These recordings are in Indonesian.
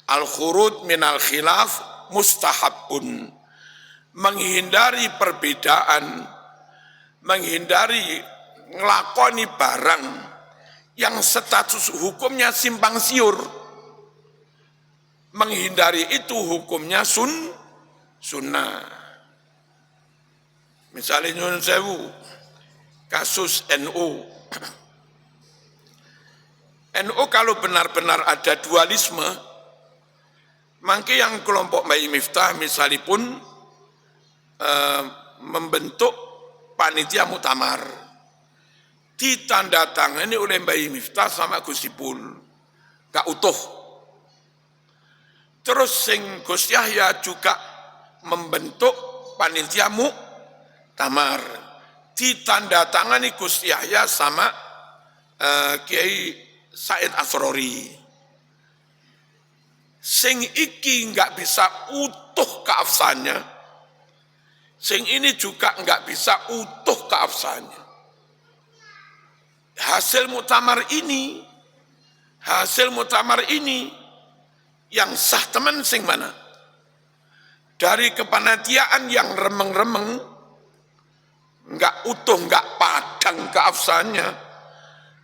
Al-khurud minal khilaf mustahabun. Menghindari perbedaan, menghindari ngelakoni barang yang status hukumnya simpang siur. Menghindari itu hukumnya sunnah. Misalnya nyun sewu, kasus NU. NU kalau benar-benar ada dualisme, maka yang kelompok Mbak Miftah misalnya pun membentuk panitia muktamar, ditandatangani oleh Mbak Miftah sama Gus Ipul, gak utuh. Terus sing Gus Yahya juga membentuk panitia muktamar, ditandatangani Gus Yahya sama Kiai Said Asrori. Sing iki nggak bisa utuh keabsahannya, sing ini juga nggak bisa utuh keabsahannya. Hasil muktamar ini yang sah teman sing mana? Dari kepanitiaan yang remeng-remeng, nggak utuh, nggak padang keabsahannya,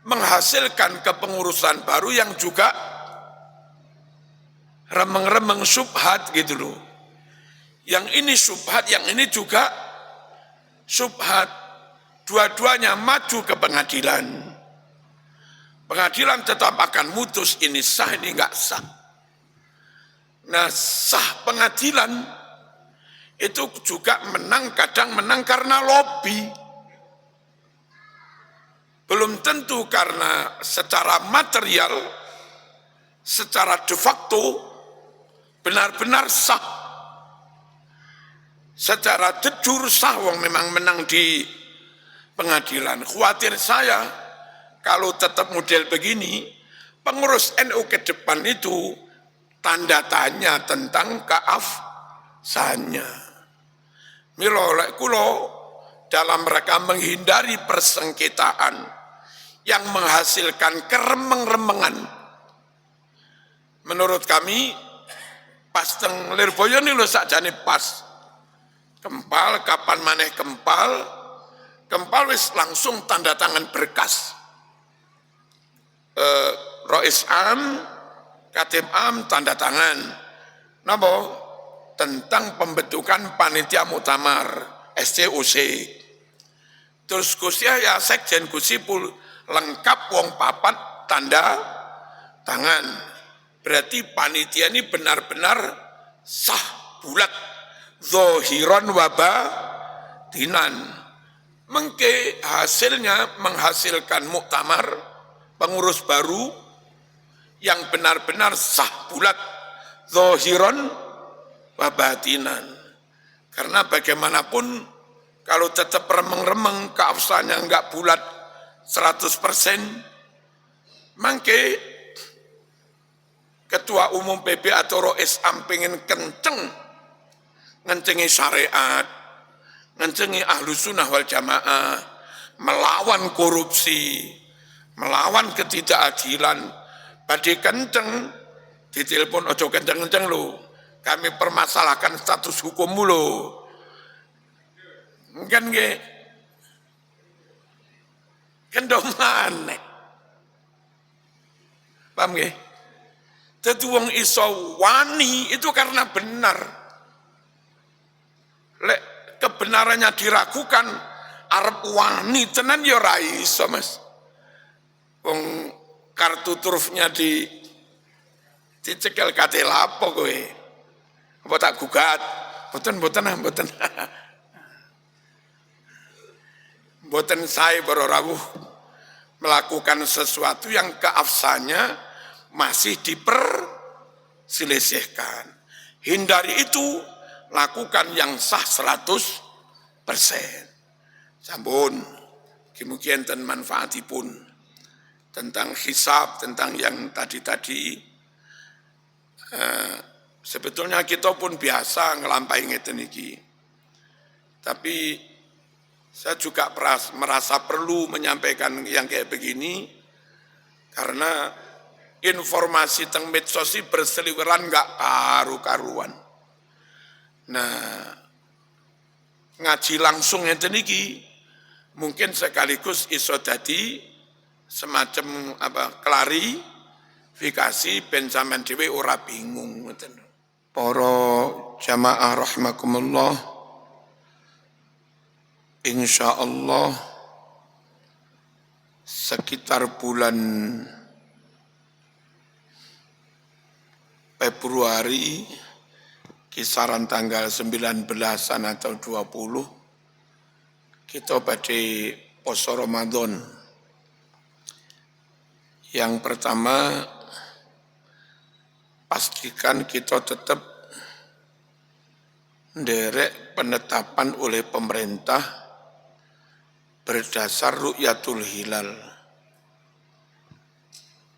menghasilkan kepengurusan baru yang juga remeng-remeng syubhat gitu loh. Yang ini syubhat, yang ini juga syubhat. Dua-duanya maju ke pengadilan. Pengadilan tetap akan mutus ini sah, ini enggak sah. Nah, sah pengadilan itu juga menang, kadang menang karena lobby. Belum tentu karena secara material, secara de facto benar-benar sah. Secara de jure sah, wong memang menang di pengadilan. Khawatir saya kalau tetap model begini, pengurus NU ke depan itu tanda tanya tentang keabsahannya. Milo lek kulo dalam mereka menghindari persengketaan yang menghasilkan keremeng-remengan. Menurut kami, pas teng Lirboyo ini loh sakjane pas. Kempal, kapan maneh kempal wis langsung tanda tangan berkas. Rois Am, Katib Am tanda tangan. Napa? Tentang pembentukan panitia muktamar SCUC. Terus Gus Yahya Sekjen Gus Ipul lengkap wong papat tanda tangan. Berarti panitia ini benar-benar sah bulat, zohiron wabatinan. Mengke hasilnya menghasilkan muktamar pengurus baru yang benar-benar sah bulat, zohiron wabatinan. Karena bagaimanapun kalau tetap remeng-remeng keabsahannya enggak bulat 100%, mangke Ketua Umum PB atau Rois Am pengen kenceng ngencengi syariat, ngencengi Ahlus Sunnah wal Jamaah, melawan korupsi, melawan ketidakadilan, badhe kenceng, ditelepon ojo kenceng-kenceng lo, kami permasalahkan status hukummu lo, kan nggih, kendomane, paham nggih? Dadi wong iso wani itu karena benar. Lek kebenarannya diragukan, arep wani tenan ya ora iso, Mas. Wong kartu trufnya dicekel kate lapo kowe. Apa tak gugat? Mboten. Mboten sae para rawuh melakukan sesuatu yang keabsahannya masih diperselisihkan. Hindari itu, lakukan yang sah 100%. Sampun, kemudian dan manfaatipun tentang hisab, tentang yang tadi-tadi. Sebetulnya kita pun biasa ngelampai ngeten iki. Tapi saya juga merasa perlu menyampaikan yang kayak begini, karena informasi teng medsos berseliweran nggak karu-karuan. Nah, ngaji langsung ngeten iki mungkin sekaligus iso dadi semacam klarifikasi ben sampean dhewe ora bingung ngoten. Para jamaah rahimakumullah, insyaallah sekitar bulan Februari kisaran tanggal 19-an atau 20 kita badhe poso Ramadan. Yang pertama, pastikan kita tetap nderek penetapan oleh pemerintah berdasar ru'yatul hilal.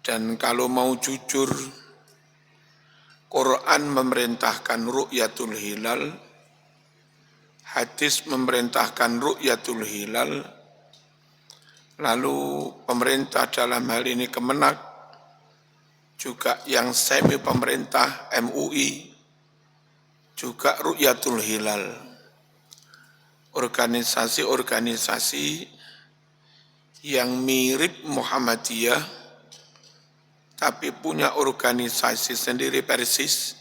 Dan kalau mau jujur, Quran memerintahkan ru'yatul hilal, hadis memerintahkan ru'yatul hilal, lalu pemerintah dalam hal ini Kemenak, juga yang semi pemerintah MUI, juga ru'yatul hilal. Organisasi-organisasi yang mirip Muhammadiyah, tapi punya organisasi sendiri persis,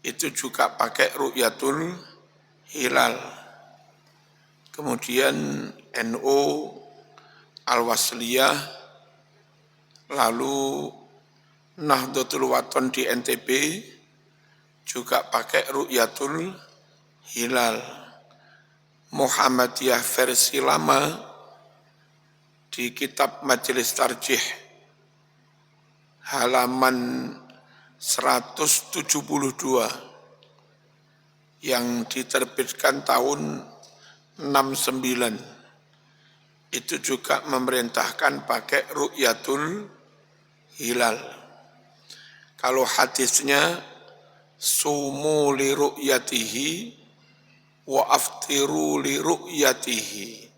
itu juga pakai ru'yatul hilal. Kemudian NU, Al-Wasliyah, lalu Nahdlatul Wathon di NTB juga pakai ru'yatul hilal. Muhammadiyah versi lama di kitab Majelis Tarjih halaman 172 yang diterbitkan tahun 69 itu juga memerintahkan pakai ru'yatul hilal. Kalau hadisnya sumu li ru'yatihi wa aftiru li ru'yatihi,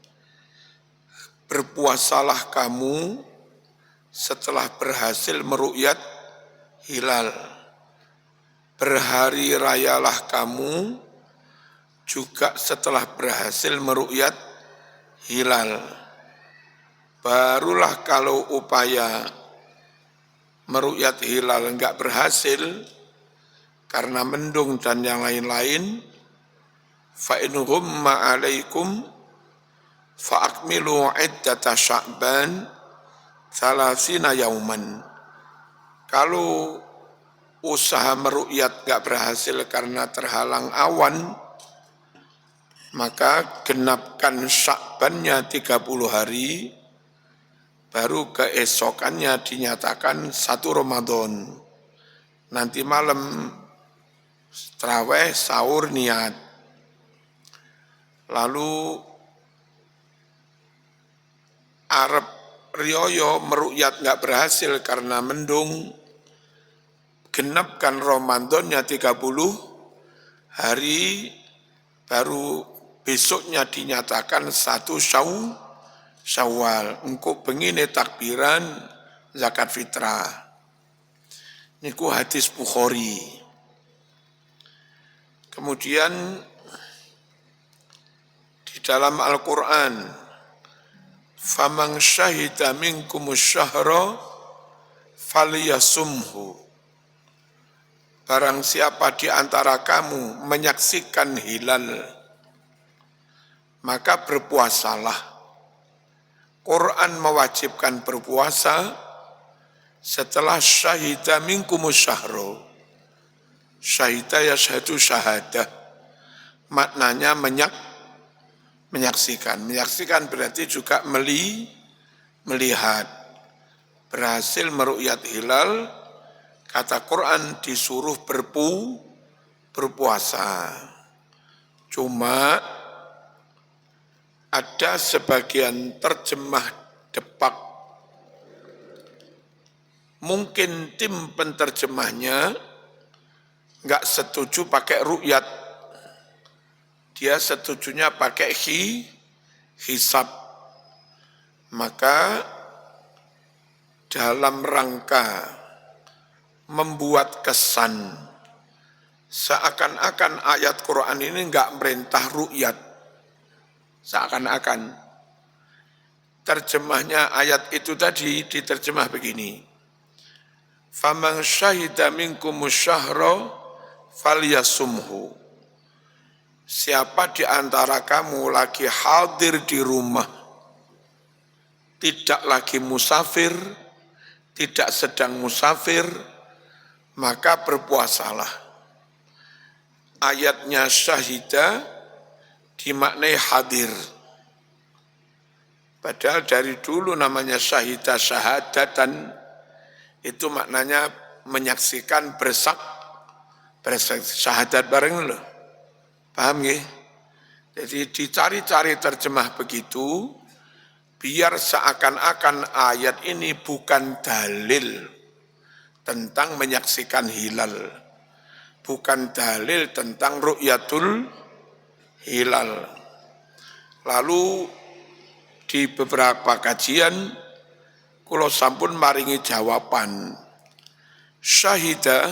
berpuasalah kamu setelah berhasil meru'yat hilal, berhari rayalah kamu juga setelah berhasil meru'yat hilal. Barulah kalau upaya meru'yat hilal enggak berhasil karena mendung dan yang lain-lain, fa in ghumma 'alaikum fa akmilu 'iddata Sya'ban 30 yauman. Kalau usaha meru'yat enggak berhasil karena terhalang awan, maka genapkan Sya'bannya 30 hari, baru keesokannya dinyatakan 1 Ramadan. Nanti malam tarawih sahur niat. Lalu Arab riyoyo meru'yat enggak berhasil karena mendung, genapkan Ramadannya 30 hari, baru besoknya dinyatakan 1 Syawal. Engko bengine takbiran zakat fitrah. Niku hadis Bukhari. Kemudian di dalam Al-Quran, faman syahida minkumus syahra falyasumhu. Barang siapa di antara kamu menyaksikan hilal, maka berpuasalah. Quran mewajibkan berpuasa setelah syahida minkumus syahra. Syahida yashhadu syahadah. Maknanya menyaksikan. Menyaksikan berarti juga melihat. Berhasil meru'yat hilal, kata Quran disuruh berpuasa. Cuma ada sebagian terjemah depak. Mungkin tim penterjemahnya enggak setuju pakai ru'yat. Dia setujunya pakai hisab. Maka dalam rangka membuat kesan seakan-akan ayat Quran ini enggak merintah ru'yat. Seakan-akan terjemahnya ayat itu tadi diterjemah begini. Faman syahida minkumus syahra falyasumhu. Siapa di antara kamu lagi hadir di rumah, tidak lagi musafir, tidak sedang musafir, maka berpuasalah. Ayatnya syahida dimaknai hadir. Padahal dari dulu namanya syahida syahadatan, itu maknanya menyaksikan syahadat bareng loh. Paham ya? Jadi dicari-cari terjemah begitu, biar seakan-akan ayat ini bukan dalil tentang menyaksikan hilal, bukan dalil tentang ru'yatul hilal. Lalu di beberapa kajian, kula sampun maringi jawaban, syahida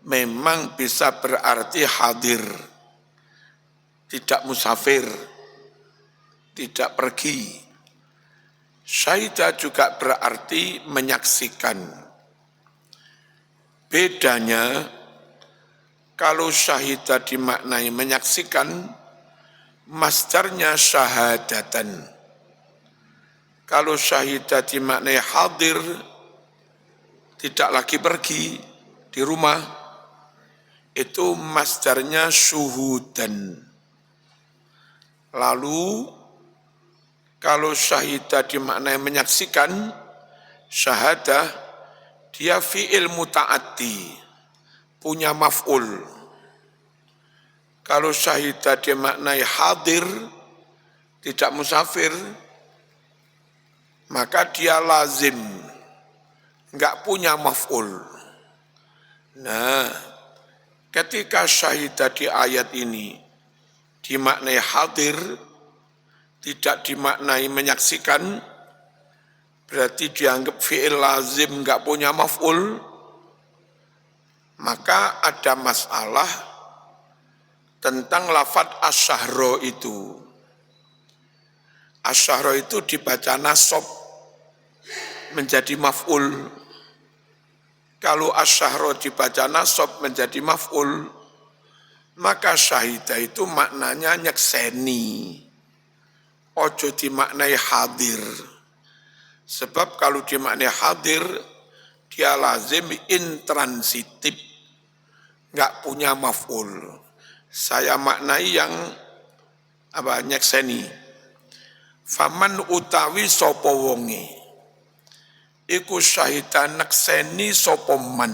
memang bisa berarti hadir, tidak musafir, tidak pergi. Syahida juga berarti menyaksikan. Bedanya, kalau syahida dimaknai menyaksikan, masdarnya syahadatan. Kalau syahida dimaknai hadir, tidak lagi pergi di rumah, itu masdarnya syuhudan. Lalu kalau syahidah dimaknai menyaksikan, syahadah dia fi'il muta'addi, punya maf'ul. Kalau syahidah dimaknai hadir, tidak musafir, maka dia lazim, enggak punya maf'ul. Nah, ketika syahidah di ayat ini dimaknai hadir, tidak dimaknai menyaksikan, berarti dianggap fi'il lazim enggak punya maf'ul, maka ada masalah tentang lafadz asyahro itu. Asyahro itu dibaca nasab menjadi maf'ul. Kalau asyahro dibaca nasab menjadi maf'ul, maka syahidah itu maknanya nyekseni, ojo dimaknai hadir. Sebab kalau dimaknai hadir, dia lazim intransitif, enggak punya maf'ul. Saya maknai yang nyekseni. Faman utawi sapa wonge iku syahidan nekseni sapa man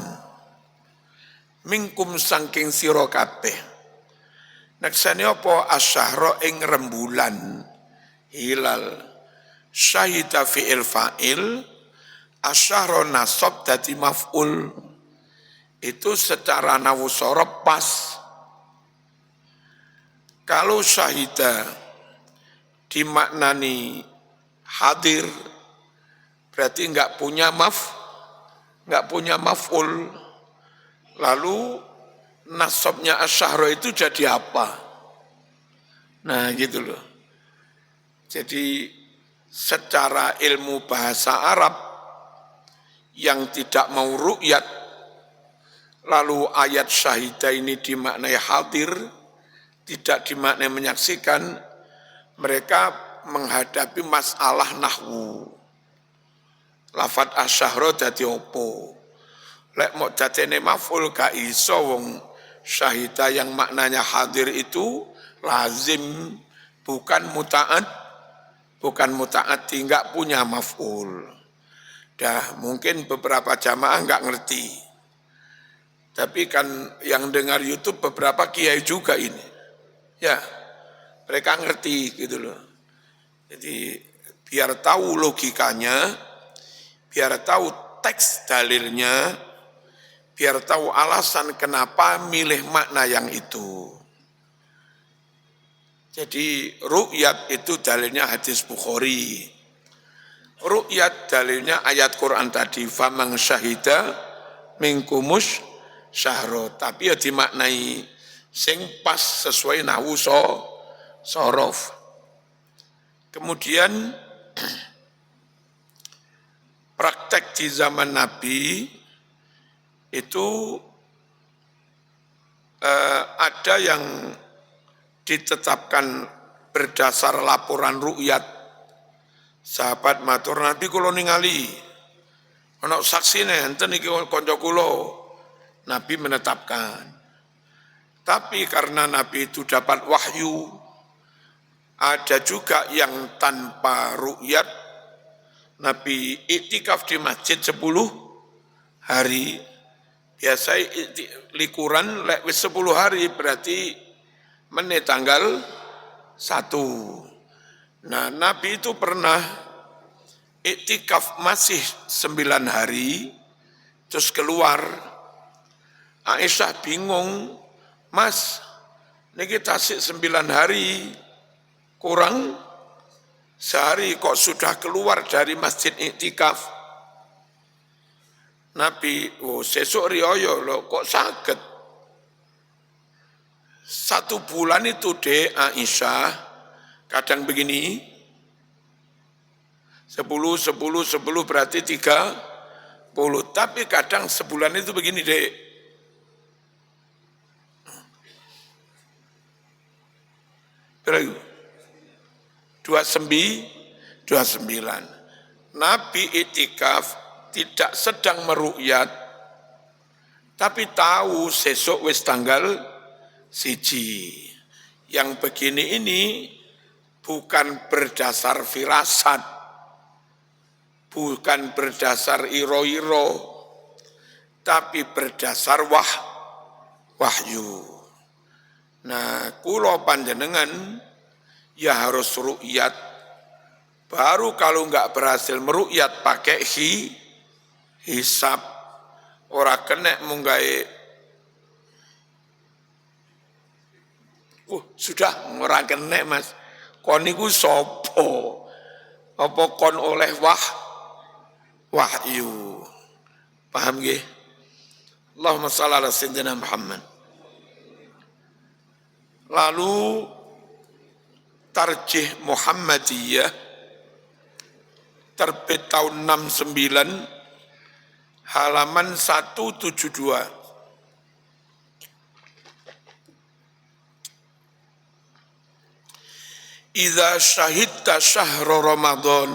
mingkum saking sira kabeh. Nekseni apa? Asyahra ing rembulan hilal. Syahida fi'il fa'il, asyahra nasab dadi maf'ul. Itu secara nawusara pas. Kalau syahida dimaknani hadir, berarti enggak punya maf'ul. Lalu nasabnya asyahra itu jadi apa? Nah gitu loh. Jadi secara ilmu bahasa Arab yang tidak mau ru'yat, lalu ayat syahidah ini dimaknai hadir, tidak dimaknai menyaksikan, mereka menghadapi masalah nahwu. Lafadz asyahra dadi opo? Lek mau dadene maf'ul gak iso, wong syahidah yang maknanya hadir itu lazim, bukan muta'addi, enggak punya maf'ul. Dah mungkin beberapa jamaah enggak ngerti. Tapi kan yang dengar YouTube beberapa kiai juga ini. Ya, mereka ngerti gitu loh. Jadi biar tahu logikanya, biar tahu teks dalilnya, biar tahu alasan kenapa milih makna yang itu. Jadi ru'yat itu dalilnya hadis Bukhari. Ru'yat dalilnya ayat Quran tadi, famang syahida mingkumus syahro, tapi ya dimaknai sing pas sesuai nahwu sorof. Kemudian praktek di zaman Nabi itu ada yang ditetapkan berdasar laporan ru'yat. Sahabat matur, Nabi kula ningali ana saksine enten iki kanca kula. Nabi menetapkan. Tapi karena Nabi itu dapat wahyu, ada juga yang tanpa ru'yat. Nabi iktikaf di masjid 10 hari. Biasa likuran lek wis 10 hari berarti menit tanggal 1. Nah, Nabi itu pernah iktikaf masih 9 hari, terus keluar. Aisyah bingung, Mas, niki tasik 9 hari, kurang sehari kok sudah keluar dari masjid iktikaf. Nabi, sesuk riyo loh, kok sakit? 1 bulan itu deh Aisyah, kadang begini, 10 berarti 30, tapi kadang sebulan itu begini dek. Berapa? 29. Nabi itikaf tidak sedang meru'yat, tapi tahu sesuk wis tanggal 1. Yang begini ini bukan berdasar firasat, bukan berdasar iro-iro, tapi berdasar wahyu. Nah, kula panjenengan ya harus ru'yat. Baru kalau enggak berhasil meru'yat pakai hisab. Ora kena munggae. Sudah ora kena Mas. Kon niku sapa? Apa kon oleh wahyu? Paham nggih? Allahumma shalli ala sayyidina Muhammad. Lalu Tarjih Muhammadiyah terbit tahun 69 halaman 172. Idza syahidta syahra Ramadan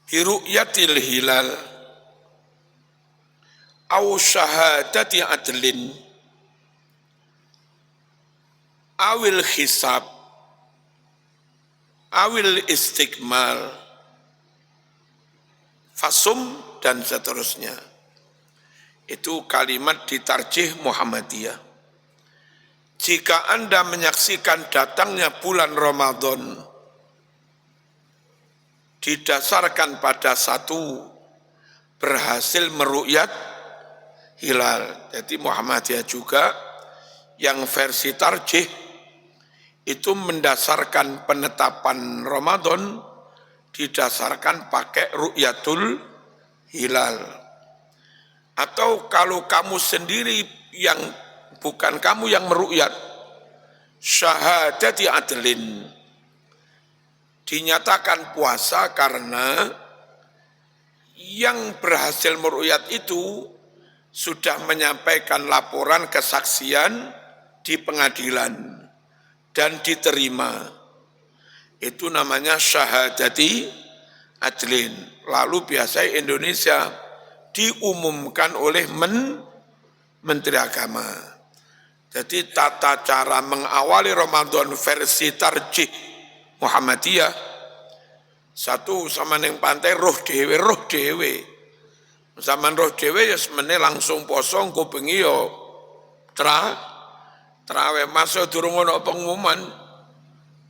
bi ru'yatil hilal aw syahadati adlin awil hisab awil istiqmal fasum dan seterusnya. Itu kalimat di Tarjih Muhammadiyah. Jika Anda menyaksikan datangnya bulan Ramadan didasarkan pada 1 berhasil meru'yat hilal. Jadi Muhammadiyah juga yang versi Tarjih itu mendasarkan penetapan Ramadan didasarkan pakai ru'yatul hilal. Atau kalau kamu sendiri yang bukan kamu yang meru'yat, syahadati adlin, dinyatakan puasa karena yang berhasil meru'yat itu sudah menyampaikan laporan kesaksian di pengadilan dan diterima. Itu namanya syahadati adlin. Lalu biasanya Indonesia diumumkan oleh Menteri Agama. Jadi tata cara mengawali Ramadan versi Tarjih Muhammadiyah, 1 sama neng pantai roh dewe. Zaman roh dewe ya semene langsung poso engko bengi yo traweh masuk durung ono pengumuman.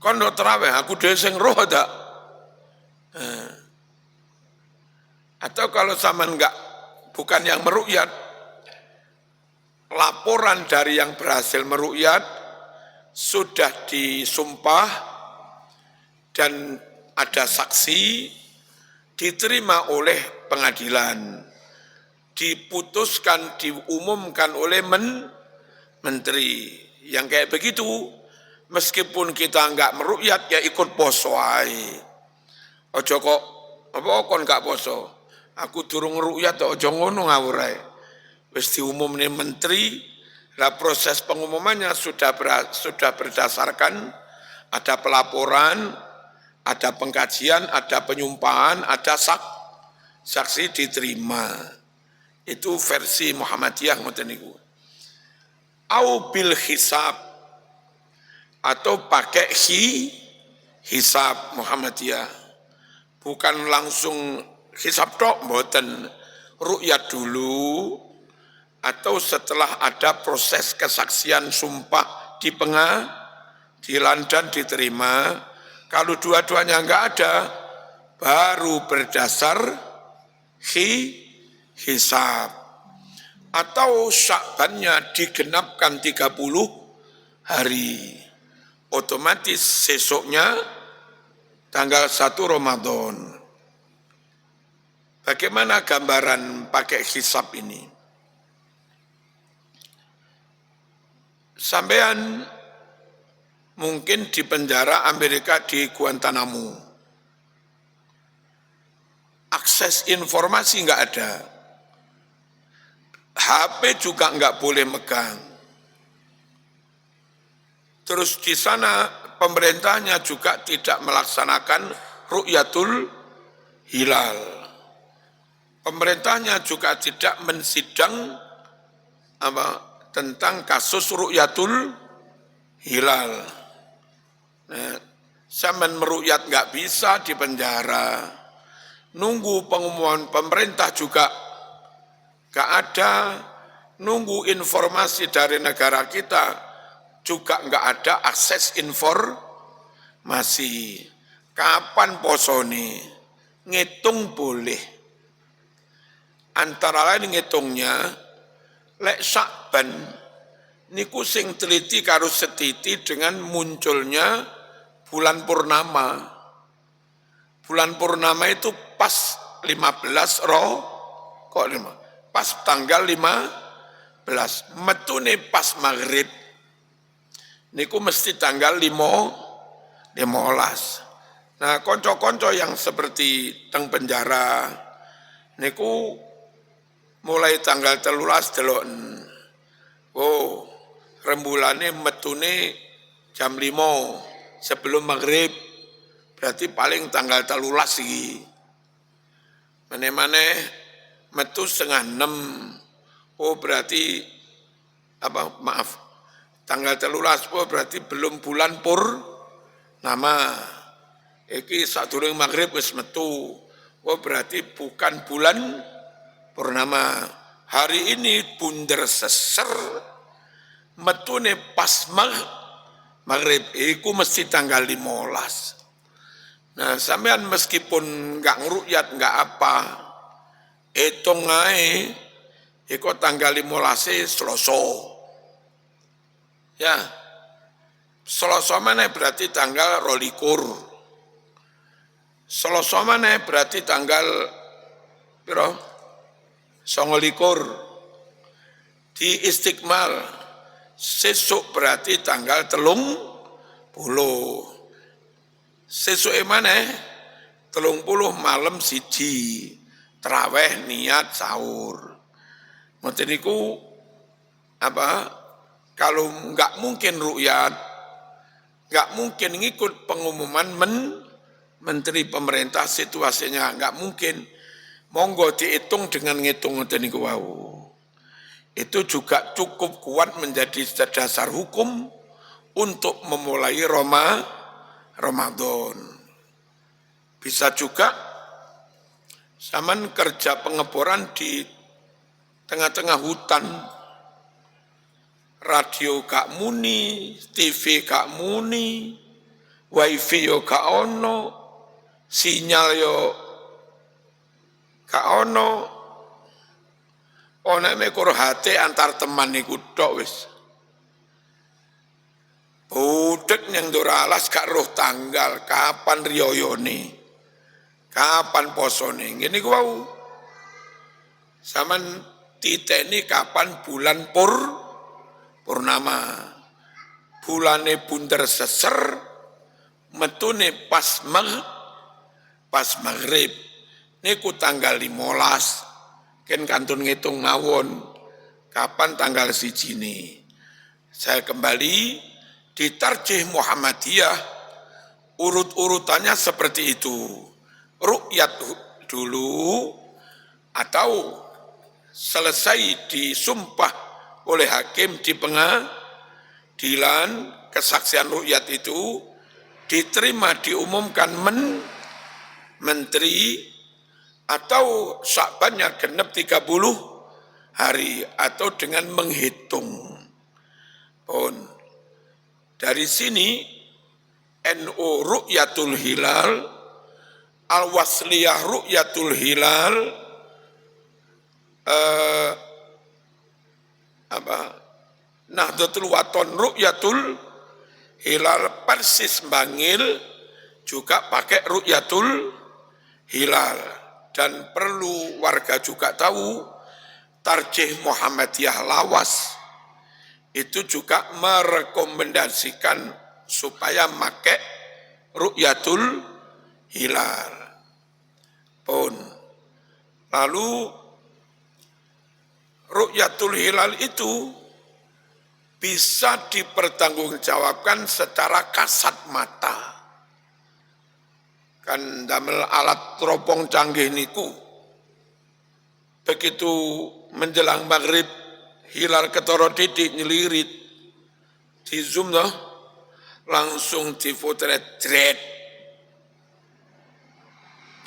Kon do traweh aku dhewe sing roh ta. Atau kalau zaman enggak bukan yang meru'yat, laporan dari yang berhasil meru'yat sudah disumpah dan ada saksi, diterima oleh pengadilan, diputuskan, diumumkan oleh menteri. Yang kayak begitu, meskipun kita enggak merukyat, ya ikut poso ae. Ojo kok, apa kon gak poso? Aku durung merukyat, ojo ngono ngawur ae. Wis diumumne menteri, lah proses pengumumannya sudah berdasarkan ada pelaporan, ada pengkajian, ada penyumpahan, ada saksi diterima. Itu versi Muhammadiyah ngoten niku. Au bil hisab atau pakai hisab Muhammadiyah. Bukan langsung hisab tok, mboten. Ru'yat dulu atau setelah ada proses kesaksian sumpah di pengadilan dan diterima. Kalau dua-duanya enggak ada, baru berdasar hisab. Atau Sya'bannya digenapkan 30 hari. Otomatis sesoknya tanggal 1 Ramadan. Bagaimana gambaran pakai hisab ini? Sampean mungkin di penjara Amerika di Guantanamo. Akses informasi enggak ada. HP juga enggak boleh megang. Terus di sana pemerintahnya juga tidak melaksanakan ru'yatul hilal. Pemerintahnya juga tidak mensidang tentang kasus ru'yatul hilal. Nah, zaman meru'yat enggak bisa di penjara. Nunggu pengumuman pemerintah juga enggak ada, nunggu informasi dari negara kita juga enggak ada akses informasi. Kapan posone? Ngitung boleh. Antara lain ngitungnya, lek Sya'ban niku sing teliti karo setiti dengan munculnya bulan purnama. Bulan purnama itu pas 15 pas tanggal 15, metune pas maghrib, niku mesti tanggal 15. Nah, konco-konco yang seperti teng penjara, niku mulai tanggal 13 delok, oh rembulane metune jam 5 sebelum maghrib, berarti paling tanggal 13 iki. Mane-mane metu setengah 6, oh berarti tanggal 13, oh berarti belum bulan purnama. Iki sadurunge maghrib wis metu, oh berarti bukan bulan purnama. Hari ini bunder seser, metune pas maghrib, iku mesti tanggal 15. Nah, sampean meskipun enggak ngerukyat, enggak apa, hitung ae, iku tanggal 15 Selasa. Ya, Selasa mana berarti tanggal 22. Selasa mana berarti tanggal piro? 29. Di Istiqmal sesuk berarti tanggal 30. Sesuk mana? 30 malam siji, traweh niat sahur. Ngoten niku kalau enggak mungkin ru'yat, enggak mungkin ngikut pengumuman menteri pemerintah, situasinya enggak mungkin. Monggo dihitung dengan ngitung ngoten niku wau. Itu juga cukup kuat menjadi dasar hukum untuk memulai Ramadan. Bisa juga zaman kerja pengeboran di tengah-tengah hutan, radio gak muni, TV gak muni, wifi yo gak ono, sinyal yo gak ono, nek mekur hati antar teman niku tok wis. Budek yang doralas gak roh tanggal, kapan riyoyone, kapan posone, ngene ku wau. Saman titeni kapan bulan purnama. Bulane bunder seser, metune pas maghrib. Niku tanggal 15, ken kantun ngitung mawon, kapan tanggal siji ini. Saya kembali, di Tarjih Muhammadiyah, urut-urutannya seperti itu. Ru'yat dulu, atau selesai disumpah oleh hakim di pengadilan, kesaksian ru'yat itu diterima, diumumkan menteri, atau Sya'bannya genep 30 hari, atau dengan menghitung. Pun dari sini NU Ru'yatul Hilal, Al-Wasliyah Ru'yatul Hilal, Nahdlatul Wathon Ru'yatul Hilal, Persis Bangil juga pakai Ru'yatul Hilal. Dan perlu warga juga tahu, Tarjih Muhammadiyah Lawas itu juga merekomendasikan supaya pakai Ru'yatul Hilal. Pun lalu Ru'yatul Hilal itu bisa dipertanggungjawabkan secara kasat mata. Kan damel alat teropong canggih niku, begitu menjelang maghrib hilal ketara titik nyelirit, di zoom loh, langsung difotret,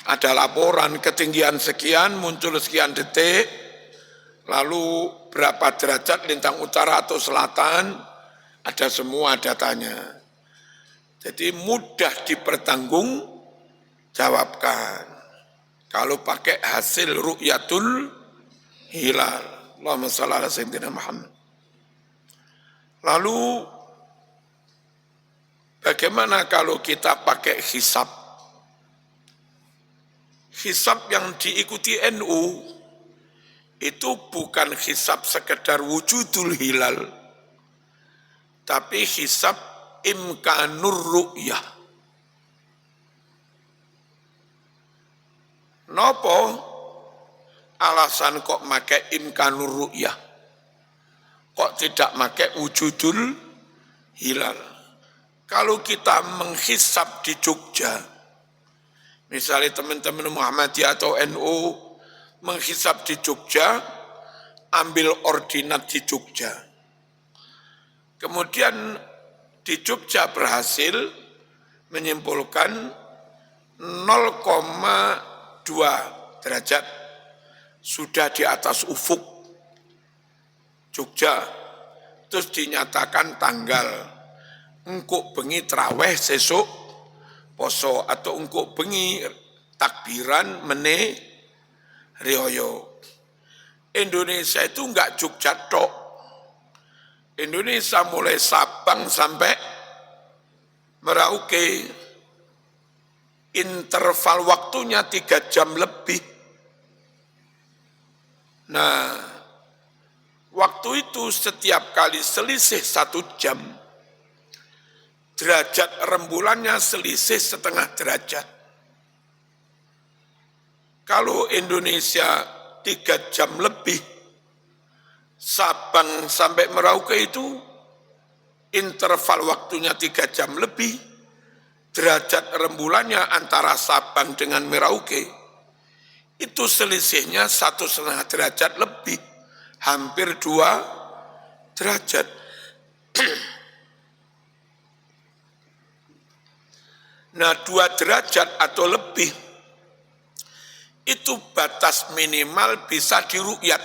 ada laporan ketinggian sekian, muncul sekian detik, lalu berapa derajat lintang utara atau selatan, ada semua datanya. Jadi mudah dipertanggungjawabkan kalau pakai hasil Ru'yatul Hilal. Allahumma shalli ala sayyidina Muhammad. Lalu bagaimana kalau kita pakai hisab? Hisab yang diikuti NU itu bukan hisab sekedar wujudul hilal, tapi hisab imkanur ru'yah. Nopo alasan kok make imkanur ru'yah? Kok tidak make wujudul hilal? Kalau kita menghisab di Jogja, misalnya teman-teman Muhammadiyah atau NU menghisab di Jogja, ambil ordinat di Jogja. Kemudian di Jogja berhasil menyimpulkan 0,2 derajat sudah di atas ufuk Jogja. Terus dinyatakan tanggal engkuk bengi traweh sesuk poso, atau engkuk bengi takbiran mene riyoyo. Indonesia itu enggak Jogja tok. Indonesia mulai Sabang sampai Merauke, interval waktunya 3 jam lebih. Nah, waktu itu setiap kali selisih 1 jam, derajat rembulannya selisih setengah derajat. Kalau Indonesia 3 jam lebih, Sabang sampai Merauke itu interval waktunya 3 jam lebih, derajat rembulannya antara Sabang dengan Merauke itu selisihnya 1,5 derajat lebih, hampir 2 derajat. Nah, 2 derajat atau lebih itu batas minimal bisa diru'yat.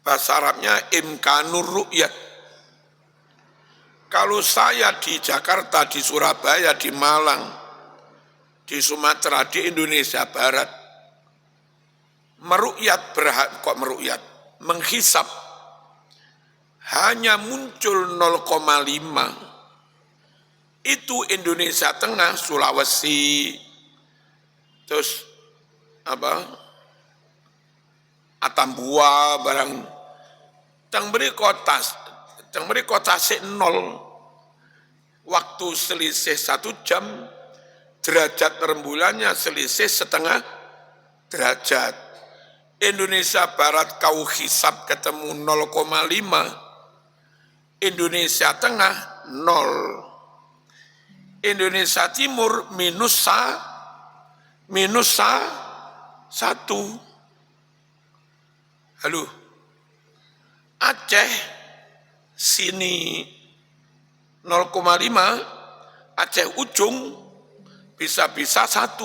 Bahasa Arabnya imkanur ru'yat. Kalau saya di Jakarta, di Surabaya, di Malang, di Sumatera, di Indonesia Barat, menghisap hanya muncul 0,5. Itu Indonesia Tengah, Sulawesi, terus Atambua barang teng beri kota sik 0. Waktu selisih 1 jam, derajat rembulannya selisih setengah derajat. Indonesia Barat kau hisap ketemu 0,5, Indonesia Tengah 0. Indonesia Timur minus 1. Halo, Aceh sini 0,5, Aceh ujung bisa-bisa 1.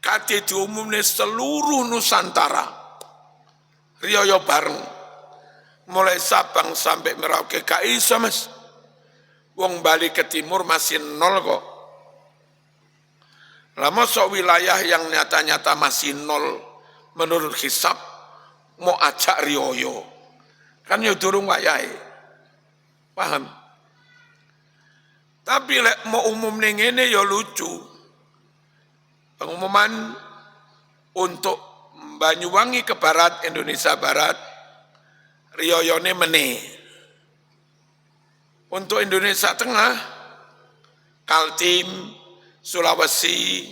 Kate diumumnya seluruh Nusantara, riyo bareng, mulai Sabang sampai Merauke gak iso mas. Wong Bali ke timur masih 0 kok. Lama sok wilayah yang nyata-nyata masih 0 menurut hisab mau ajak riyo. Kan ya durung wayahe. Paham? Tapi lek mau umum ning ngene ya lucu. Pengumuman untuk Banyuwangi ke barat, Indonesia Barat, riyoyone meneh. Untuk Indonesia Tengah, Kaltim, Sulawesi,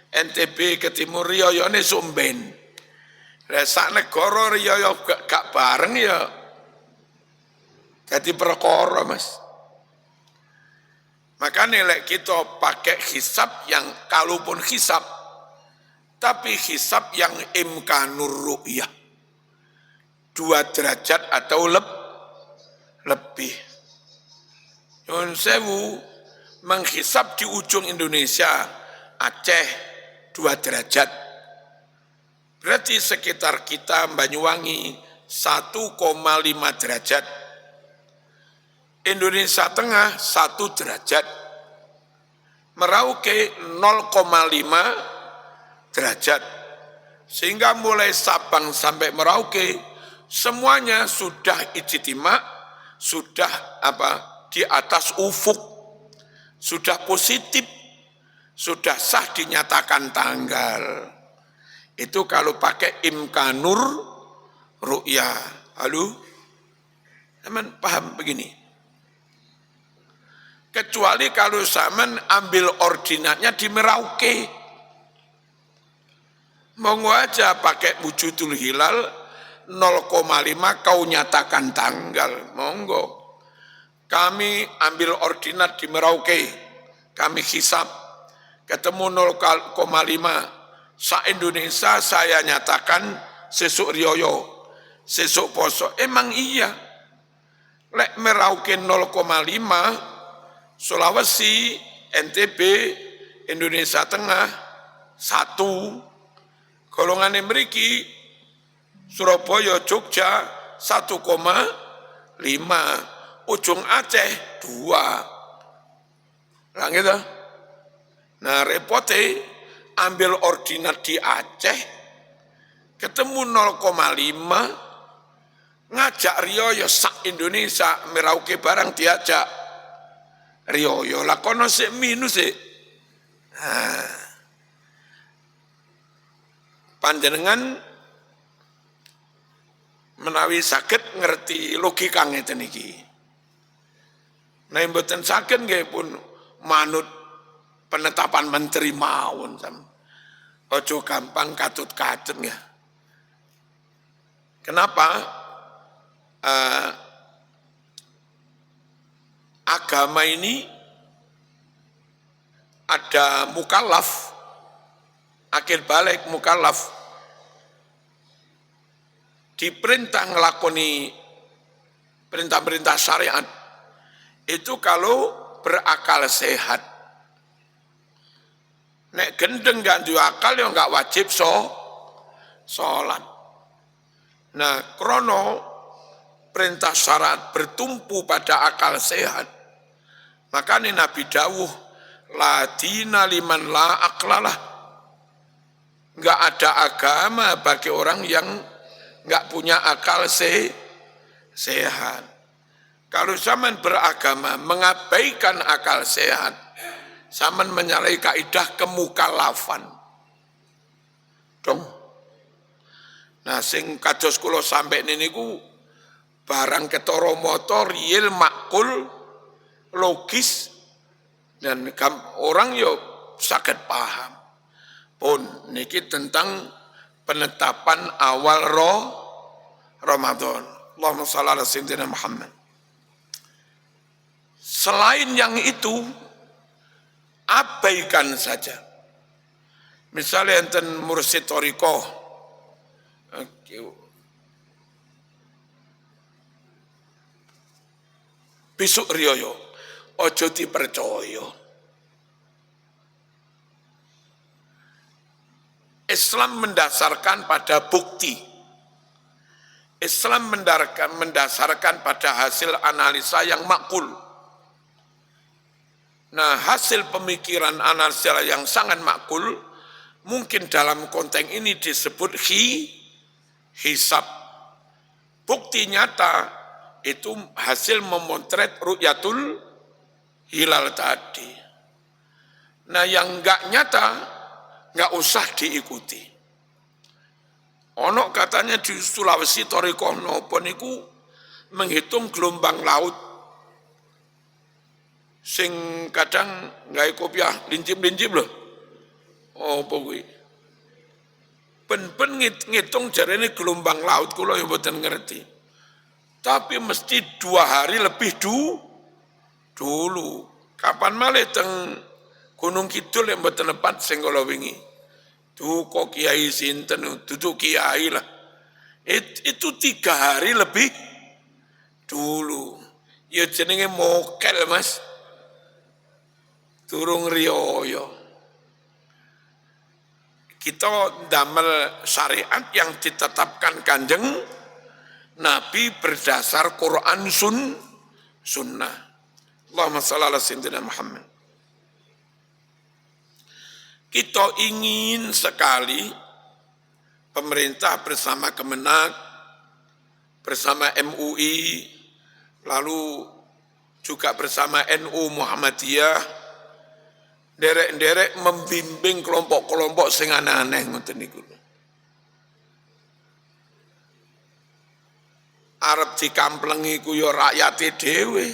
NTB ke timur riyoyone sumben. Lah sak negara riyoyo gak bareng ya. Jadi perkara mas. Makanya lek kita pakai hisab yang kalaupun hisab, tapi hisab yang imkanur ru'yah. 2 derajat atau lebih. Nyuwun sewu, menghisab di ujung Indonesia, Aceh 2 derajat. Berarti sekitar kita Banyuwangi 1,5 derajat. Indonesia Tengah 1 derajat, Merauke 0,5 derajat, sehingga mulai Sabang sampai Merauke semuanya sudah ijtima, sudah di atas ufuk, sudah positif, sudah sah dinyatakan tanggal. Itu kalau pakai imkanur ru'yah. Halo, teman paham begini? Kecuali kalau zaman ambil ordinatnya di Merauke. Monggo aja pakai wujudul hilal 0,5 kau nyatakan tanggal. Monggo. Kami ambil ordinat di Merauke. Kami hisab. Ketemu 0,5. Sa-Indonesia saya nyatakan sesuk riyoyo. Sesuk poso. Emang iya. Lek Merauke 0,5, Sulawesi, NTB, Indonesia Tengah 1, golongan mriki Surabaya, Jogja 1,5, ujung Aceh 2. Lah gitu. Nah repote ambil ordinat di Aceh ketemu 0,5, ngajak riyo sak Indonesia, Merauke barang diajak riyo lah kono sik minus sik. Panjenengan menawi saged ngerti logika ngeten iki. Nek mboten saged nggih pun manut penetapan menteri mawon sam. Ojo gampang katut-katut ya. Kenapa? Agama ini ada mukallaf, akil balik mukallaf, diperintah ngelakoni perintah-perintah syariat itu kalau berakal sehat. Nek gendeng gak duwe akal ya gak wajib sholat. Nah, krono perintah syariat bertumpu pada akal sehat. Makanya Nabi dawuh, la dina liman la aklalah. Enggak ada agama bagi orang yang nggak punya akal sehat. Kalau zaman beragama mengabaikan akal sehat, zaman menyalahi kaidah kemukalafan. Dong. Nah, sing kados kula sampai niku barang ketara mata real makul logis dan orang yo saged paham. Pun niki tentang penetapan awal Ramadan. Allahumma shalli ala sayyidina Muhammad. Selain yang itu, abaikan saja. Misalnya enten mursyid thariqah besok riyo ojo dipercaya. Islam mendasarkan pada bukti. Islam mendasarkan pada hasil analisa yang makul. Nah, hasil pemikiran analisa yang sangat makul, mungkin dalam konteks ini disebut hisab. Bukti nyata itu hasil memotret ru'yatul hilal tadi. Nah, yang enggak nyata, enggak usah diikuti. Ono katanya di Sulawesi thariqah napa niku menghitung gelombang laut. Sing kadang gawe kopiah lincip-lincip lho. Oh, kuwi. Ben ngitung jarene gelombang laut kula ya mboten ngerti. Tapi mesti 2 hari lebih dulu. Kapan malih teng Gunung Kidul yang mboten lepat sing kula wingi. Tuh kok kiai sinten, duduk kiai lah. Itu 3 hari lebih dulu. Ya jenenge mokel mas. Turung riyoyo. Kita damel syariat yang ditetapkan Kanjeng Nabi berdasar Quran sunnah. Allahumma shalli ala sayyidina Muhammad. Kita ingin sekali pemerintah bersama Kemenak, bersama MUI, lalu juga bersama NU Muhammadiyah, derek-derek membimbing kelompok-kelompok sing aneh-aneh ngoten niku. Arep dikamplengi ku ya rakyate dhewe.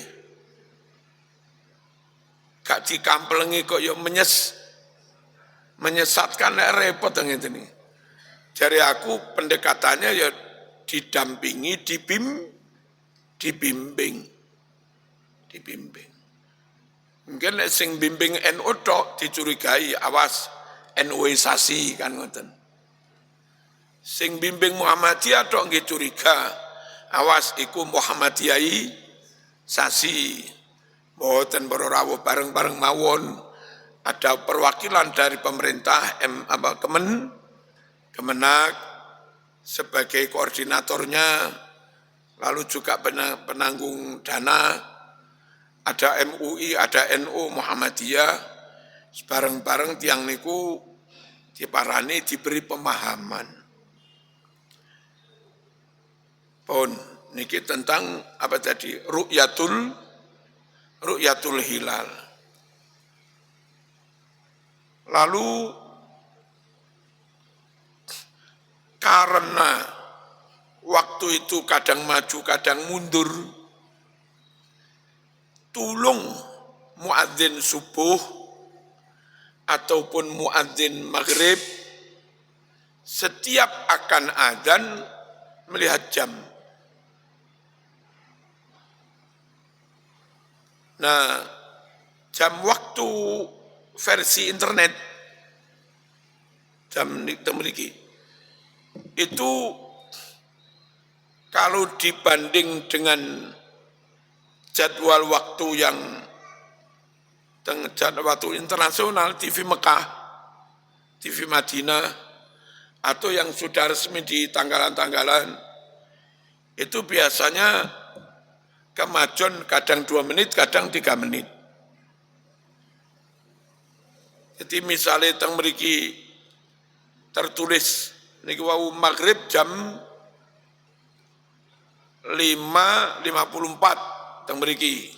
Gak dikamplengi kok ya menyesatkan repot ngene iki. Jare aku pendekatannya ya didampingi, dibimbing. Mungkin sing bimbing NU tok dicurigai, awas NU-isasi kan ngoten. Sing bimbing Muhammadiyah tok nggih curiga, awas iku Muhammadiyai sasi. Mboten rawuh bareng-bareng mawon. Ada perwakilan dari pemerintah Kemenak sebagai koordinatornya, lalu juga penanggung dana, ada MUI, ada NU Muhammadiyah, bareng-bareng tiang niku diparani diberi pemahaman. Pun niki tentang apa tadi ru'yatul hilal. Lalu karena waktu itu kadang maju, kadang mundur, tulung muadzin subuh ataupun muadzin maghrib setiap akan adzan melihat jam. Nah, jam waktu versi internet jam memiliki itu kalau dibanding dengan jadwal waktu yang jadwal waktu internasional TV Mekah, TV Madinah atau yang sudah resmi di tanggalan-tanggalan itu biasanya kemajuan kadang 2 menit, kadang 3 menit. Jadi misalnya teng mriki tertulis niki wau maghrib jam 5.54 teng mriki.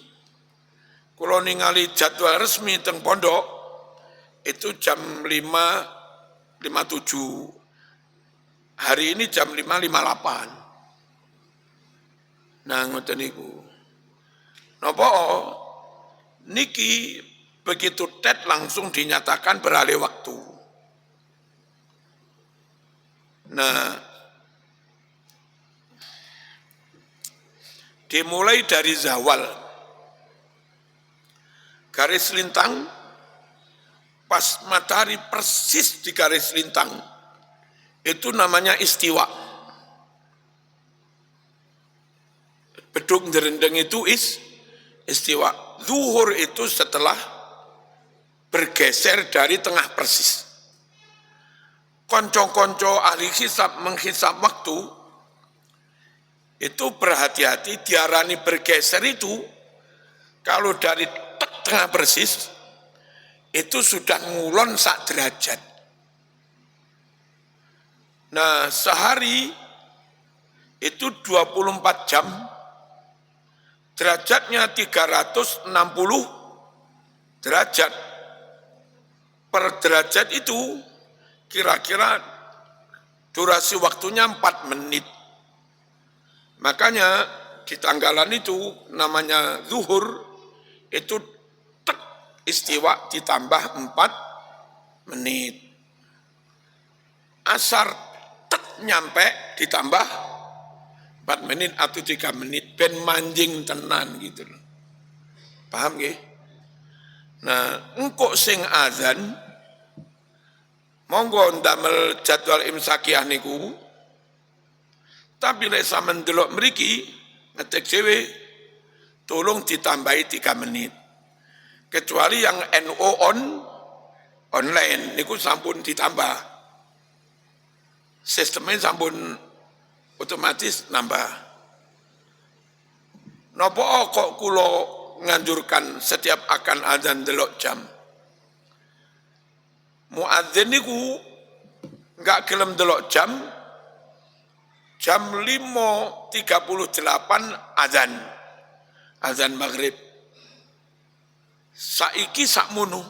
Kula ningali jadwal resmi teng pondok itu jam 5.57. Hari ini jam 5.58. Nah ngoten niku. Napa niki begitu tet langsung dinyatakan beralih waktu. Nah, dimulai dari zawal, garis lintang, pas matahari persis di garis lintang, itu namanya istiwa. Beduk derendeng itu istiwa. Zuhur itu setelah bergeser dari tengah persis. Konco-konco ahli hisab menghisab waktu, itu berhati-hati, diarani bergeser itu, kalau dari tengah persis, itu sudah ngulon sak derajat. Nah sehari itu 24 jam, derajatnya 360 derajat. Per derajat itu kira-kira durasi waktunya 4 menit. Makanya di tanggalan itu namanya zuhur, itu tek istiwa ditambah 4 menit. Asar tek nyampe ditambah 4 menit atau 3 menit, ben manjing tenan gitu loh. Paham nggih? Nah, engkok sing azan, monggo ndamel jadwal imsakiyah niku, tapi lek sampean delok mriki ngecek dhewe, tolong ditambahi 3 menit. Kecuali yang NO online niku sampun ditambah. Sistemnya sampun otomatis nambah. Napa kok kula nganjurkan setiap akan azan delok jam? Muadzin niku enggak gelem delok jam 5.38 azan maghrib. Saiki sakmono.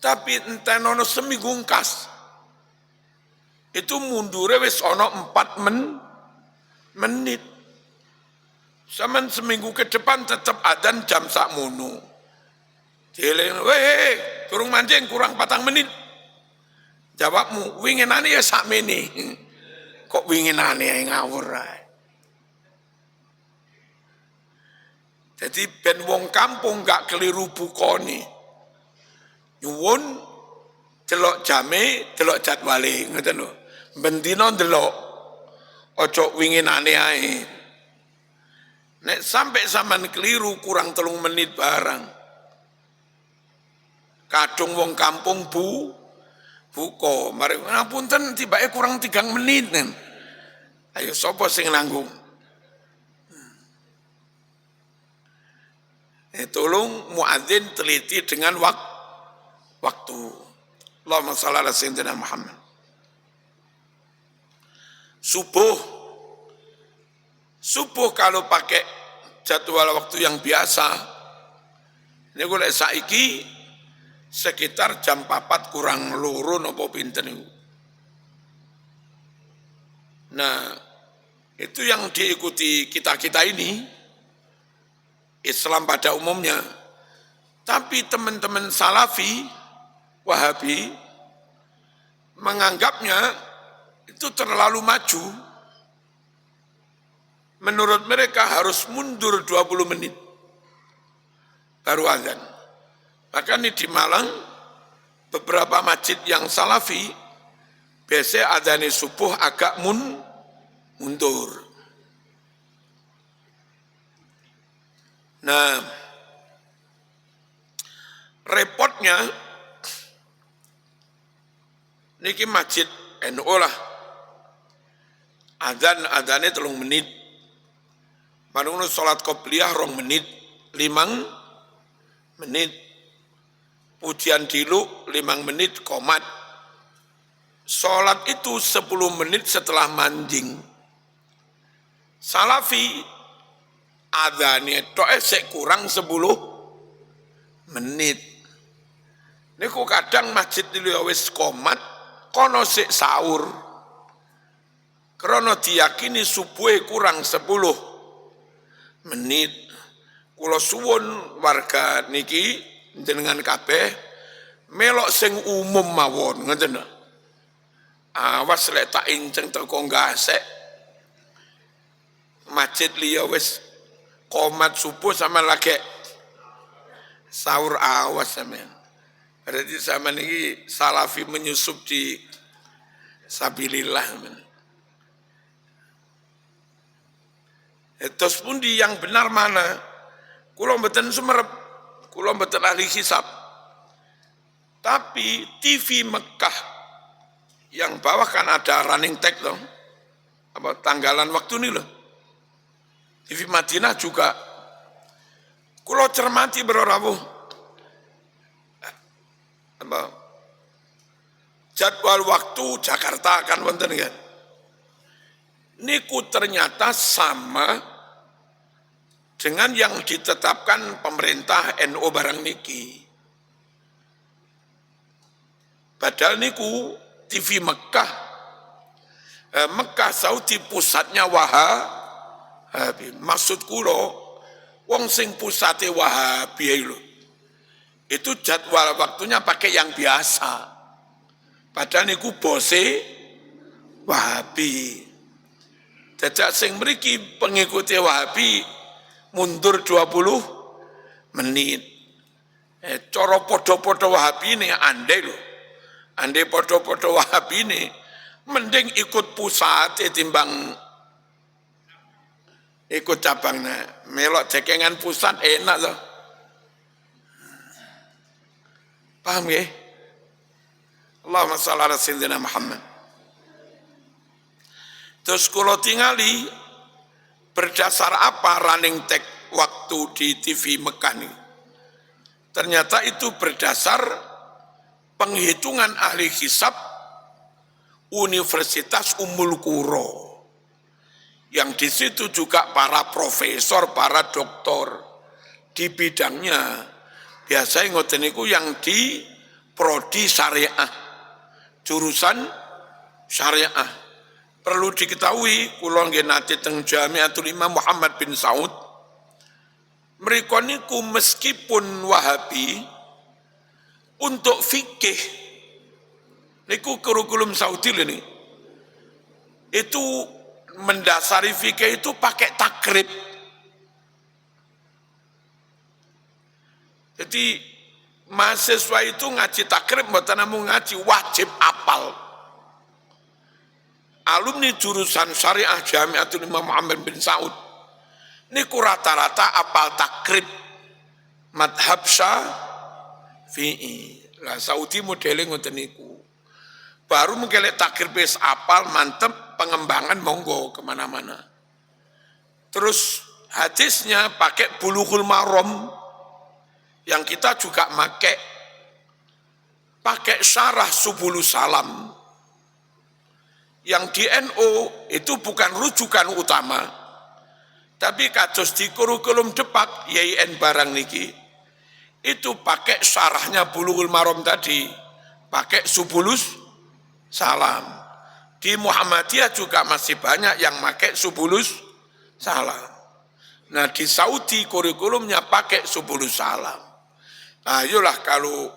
Tapi entenono seminggu ngkas. Itu mundure wis ana 4 menit. Saman seminggu ke depan tetap adzan jam sakmono. Dieling, weh, kurang mancing, kurang 4 menit. Jawabmu, winginane ya sakmene. Kok winginane ae ngawur ae. Jadi ben wong kampung gak keliru bukoni. Nyuwun delok jame, delok jadwale, ngoten lho. Bendina delok. Ojo winginane ae. Nek sampai sampean keliru kurang 3 menit barang. Kadung wong kampung buko, mari ngapunten tibake kurang 3 menit. Ayo sapa sing nanggung? Tolong muadzin teliti dengan waktu. Allahumma shalli ala sayyidina Muhammad. Subuh kalau pakai jadwal waktu yang biasa, ini gue saiki sekitar jam 4 kurang loro nopo pinten itu. Nah, itu yang diikuti kita-kita ini, Islam pada umumnya. Tapi teman-teman Salafi, Wahabi, menganggapnya itu terlalu maju. Menurut mereka harus mundur 20 menit baru azan. Maka ini di Malang beberapa masjid yang Salafi biasanya adzan subuh agak mundur. Nah, repotnya niki masjid NU lah. Adzannya 3 menit. Manungnu sholat qobliyah 2 menit, 5 menit. Pujian dilu 5 menit, qomat. Sholat itu 10 menit setelah manjing. Salafi adzane tok sik kurang 10 menit. Niku kadang masjid liya wis komat kono sik sahur. Krana diyakini subuhe kurang 10 menit. Kula suwun warga niki jenengan kabeh melok sing umum mawon, ngoten lho. Awas lek tak inceng teko gasek. Masjid liya wis komat subuh sama lagi sahur, awas sampean. Berarti sama niki salafi menyusup di sabilillah. Terus pundi yang benar mana? Kula mboten sumerep, kula mboten ahli hisab. Tapi TV Mekah yang bawah kan ada running tag dong. Apa tanggalan waktu ini loh. TV Madinah juga. Kula cermati berorawuh. Apa? Jadwal waktu Jakarta kan wonten kan. Niku ternyata sama dengan yang ditetapkan pemerintah NU barang niki. Padahal niku TV Mekah, Mekah Saudi pusatnya Wahabi. Maksud kula, wong sing pusate Wahabi lho. Itu jadwal waktunya pakai yang biasa. Padahal niku bose Wahabi. Dadak sing mriki pengikuti Wahabi mundur 20 menit. Cara podo-podo Wahabi ini andai lho. Andai podo-podo Wahabi ini mending ikut pusat timbang ikut cabangnya. Melok cekengan pusat enak loh. Paham ya? Allahumma shalli ala sayyidina Muhammad. Terus kalau tingali berdasar apa running tag waktu di TV Mekah ini? Ternyata itu berdasar penghitungan ahli hisab Universitas Ummul Qura. Yang di situ juga para profesor, para doktor di bidangnya. Biasanya ngoten niku yang di prodi syariah, jurusan syariah. Perlu diketahui, kula nggih nate teng Jamiatul Imam Muhammad bin Saud. Mriko niku meskipun Wahabi untuk fikih niku kurikulum Saudi ini. Itu mendasari fikih itu pakai takrib. Jadi mahasiswa itu ngaji takrib mboten namung ngaji, wajib apal. Alumni jurusan syariah Jamiatul Imam Muhammad bin Saud niku rata-rata apal takrib madhab Syafi'i. Lah Saudi modelnya ngoten niku. Baru mengkelek takrib wis apal mantep, pengembangan monggo kemana-mana. Terus hadisnya pakai Bulughul Maram yang kita juga pakai syarah Subulus Salam. Yang di NU itu bukan rujukan utama, tapi kados di kurikulum depak YIN barang niki, itu pakai syarahnya Bulughul Maram tadi, pakai Subulus Salam. Di Muhammadiyah juga masih banyak yang pakai Subulus Salam. Nah di Saudi kurikulumnya pakai Subulus Salam. Nah ayolah kalau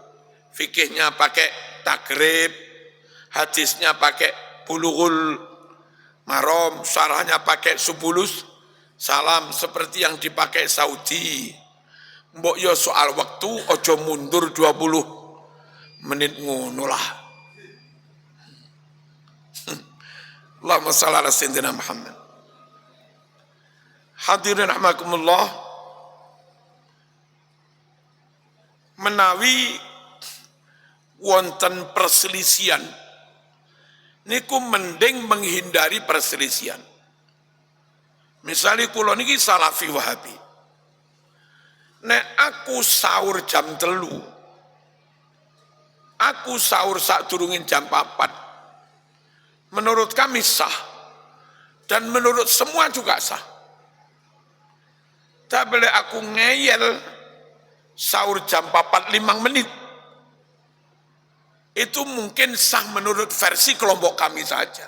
fikihnya pakai takrib, hadisnya pakai Bulughul Maram, syarahnya pakai Subulus Salam seperti yang dipakai Saudi. Mbok yo soal waktu ojo mundur 20 menit ngono lah. Allahumma shalli ala sayyidina Muhammad. Hadirin rahimakumullah, menawi wonten perselisihan niku mending menghindari perselisihan. Misalnya kula niki Salafi Wahabi. Nek aku sahur jam 3, aku sahur sak durungin jam 4. Menurut kami sah. dan menurut semua juga sah. Tak boleh aku ngeyel sahur jam 4 5 menit. Itu mungkin sah menurut versi kelompok kami saja.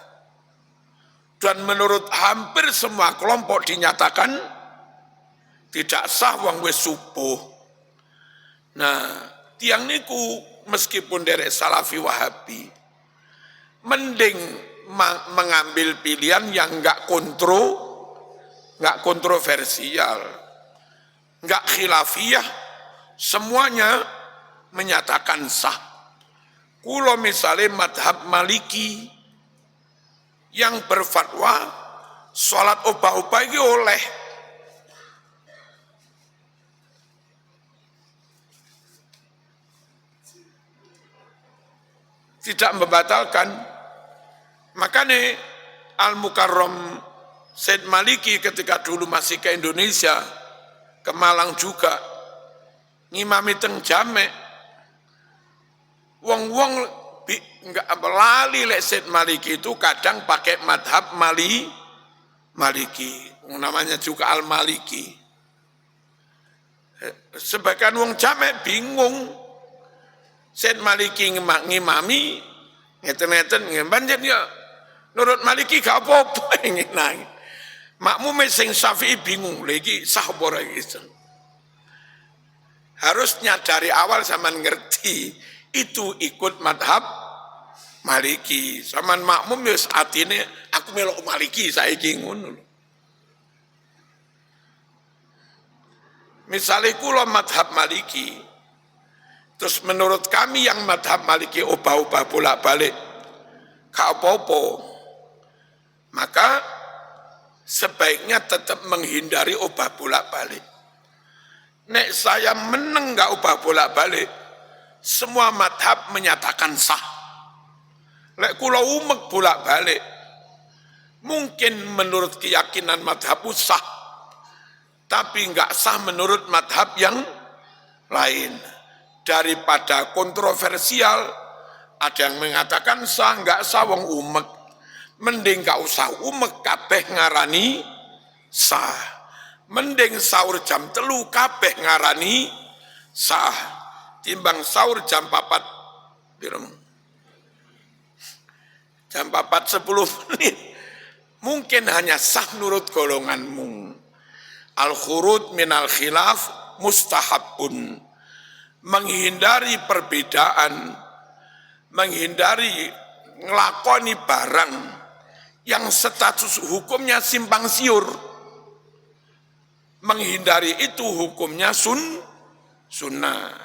Dan menurut hampir semua kelompok dinyatakan tidak sah wong wis subuh. Nah, tiang niku meskipun derek Salafi Wahabi, mending mengambil pilihan yang enggak kontroversial, enggak khilafiyah, semuanya menyatakan sah. Kulo misalnya madhab Maliki yang berfatwa sholat obah-obah itu oleh. Tidak membatalkan. Makanya Al-Mukarram Said Maliki ketika dulu masih ke Indonesia, ke Malang juga, ngimami teng jamek, wong-wong enggak lali lek Said Maliki itu kadang pakai madhab Maliki, namanya juga Al-Maliki. Sebagian wong jamek bingung, Said Maliki ngimami, ngeten-ngeten, banjir ya, nurut Maliki gak apa-apa ingin nangis. Makmum sing Syafi'i bingung lagi sah apa gitu. Harusnya dari awal zaman ngerti itu ikut madhab Maliki. Zaman makmum ya saat ini aku melok Maliki saya ngono. Misalnya kula madhab Maliki, terus menurut kami yang madhab Maliki obah-obah bolak-balik gak apa-apa, maka sebaiknya tetap menghindari obah bolak-balik. Nek saya meneng gak obah bolak-balik, semua madhab menyatakan sah. Lek kula umek bolak-balik, mungkin menurut keyakinan madhab sah, tapi enggak sah menurut madhab yang lain. Daripada kontroversial, ada yang mengatakan sah, enggak sah wong umek. Mending gak usah umek kabeh ngarani sah. Mending sahur jam 3 kabeh ngarani sah. Timbang sahur jam 4 jam 4:10 menit. Mungkin hanya sah menurut golonganmu. Al-khurud minal khilaf mustahabun. Menghindari perbedaan, menghindari ngelakoni barang yang status hukumnya simpang siur. Menghindari itu hukumnya sunnah.